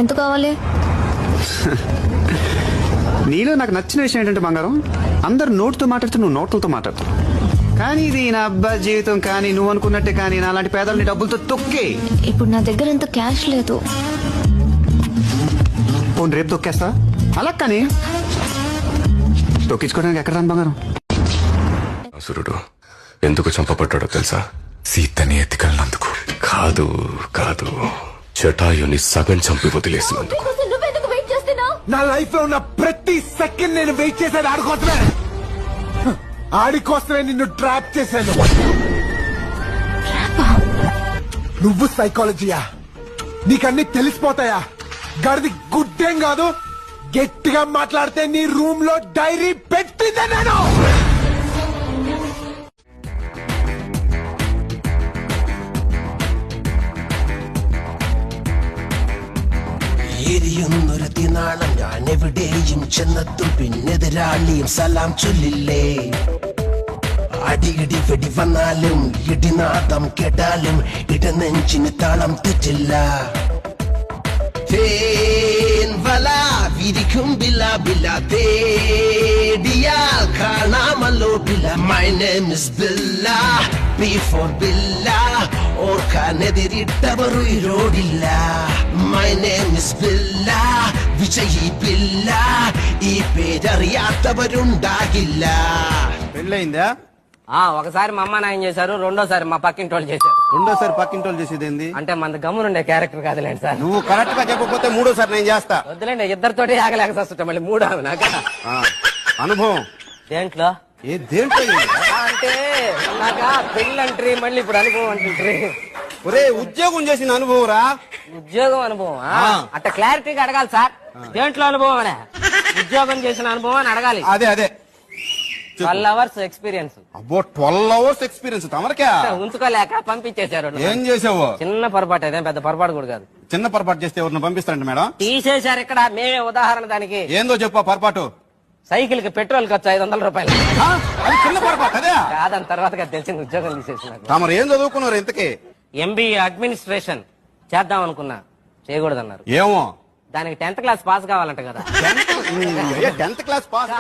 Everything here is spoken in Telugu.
ఎంత కావాలి? నీలో నాకు నచ్చిన విషయం ఏంటంటే బంగారం, అందరు నోటుతో మాట్లాడుతూ నువ్వు నోట్లతో మాట్లాడుతావు. కానీ ఇది నా అబ్బా జీవితం, కానీ నువ్వు అనుకున్నట్టే కానీ నా లాంటి పేదల్ని డబ్బులతో తొక్కే. ఇప్పుడు నా దగ్గర ఎంత క్యాష్ లేదు. పోనీ రేపు తొక్కేస్తా. అలా కానీ తొక్కించుకోవడానికి ఎక్కడ రాను బంగారం? అసురుడు ఎందుకు చంపబడ్డాడో తెలుసా? సీతని ఎత్తికెళ్ళినందుకు కాదు కాదు, జటాయుని సగం చంపి వదిలేసినందుకు. నా లైఫ్ లో ఉన్న ప్రతి సెకండ్ నేను వెయిట్ చేసేది ఆడుకోసమే. ఆడికోసమే నిన్ను ట్రాప్ చేశాను. నువ్వు సైకాలజీయా? నీకన్నీ తెలిసిపోతాయా? గడిది గుడ్డేం కాదు. గట్టిగా మాట్లాడితే నీ రూమ్ లో డైరీ పెట్టిందే నేను. എരിയുന്നൊരുതിനാളം ഞാൻ എവിടെയും ചെന്നെത്തും, പിന്നെതിരാളിയും സലാം ചൊല്ലില്ലേ. അടിയിടി വെടി വന്നാലും ഇടിനാദം കേട്ടാലും ഇടനെഞ്ചിന് താളം തെറ്റില്ല. തേൻവല വിരിക്കും ബില ബില, തേടിയാൽ കാണാമല്ലോ Billa. My name is Billa, before Billa. ഓർക്കാനെതിരിട്ടവർ ഉയരോടില്ല. മൈ നെയിം ഇസ് ബില്ല, വിജയി ബില്ല. ഈ പേരറിയാത്തവരുണ്ടാകില്ല. పెళ్ళయిందా? ఒకసారి మా అమ్మ నాయన చేశారు, రెండోసారి మా పక్కింటి వాళ్ళు చేశారు. రెండోసారి పక్కింటి వాళ్ళు చేసేది ఏంది? అంటే మన గమ్మునుండే క్యారెక్టర్ కాదులేండి సార్. నువ్వు కరెక్ట్ గా చెప్పకపోతే మూడోసారి నేను చేస్తా. వద్దులేండి, ఇద్దరితోటి ఆగలేక వస్తుంటా మళ్ళీ మూడు నాకు అనుభవం దేంట్లో ఏ దేంట్లో అంటే నాకు పెళ్ళంట్రీ, మళ్ళీ ఇప్పుడు అనుభవం అంటుంట్రీ. ఒరే ఉద్యోగం చేసిన అనుభవం రా. ఉద్యోగం అనుభవం అట్ట క్లారిటీగా అడగాలి సార్. దేంట్లో అనుభవం అనే ఉద్యోగం చేసిన అనుభవం అని అడగాలి. అదే అదే 12 hours ఎక్స్పీరియన్స్. అబ్బో 12 hours ఎక్స్పీరియన్స్ తమరికా? ఉంచుకోలేక పంపించేశారు. ఏం చేసావు? చిన్న పొరపాటు, అదేం పెద్ద పొరపాటు కూడా కాదు. చిన్న పొరపాటు చేస్తే ఎవరిని పంపిస్తారంట మేడం? తీసేశారు ఇక్కడ. మేమే ఉదాహరణ దానికి. ఏందో చెప్పు పొరపాటు. సైకిల్ కి పెట్రోల్ ఖర్చు 500 రూపాయలు. అది చిన్న పొరపాటు అదే కాదని తర్వాత తెలిసింది. ఉద్యోగం తీసేసినారు. తమరు ఏం చదువుకున్నారు ఇంతకీ? MBA అడ్మినిస్ట్రేషన్ చేద్దాం అనుకున్నా, చేయకూడదన్నారు. ఏమో దానికి 10th క్లాస్ పాస్ కావాలంట కదా. 10th class pass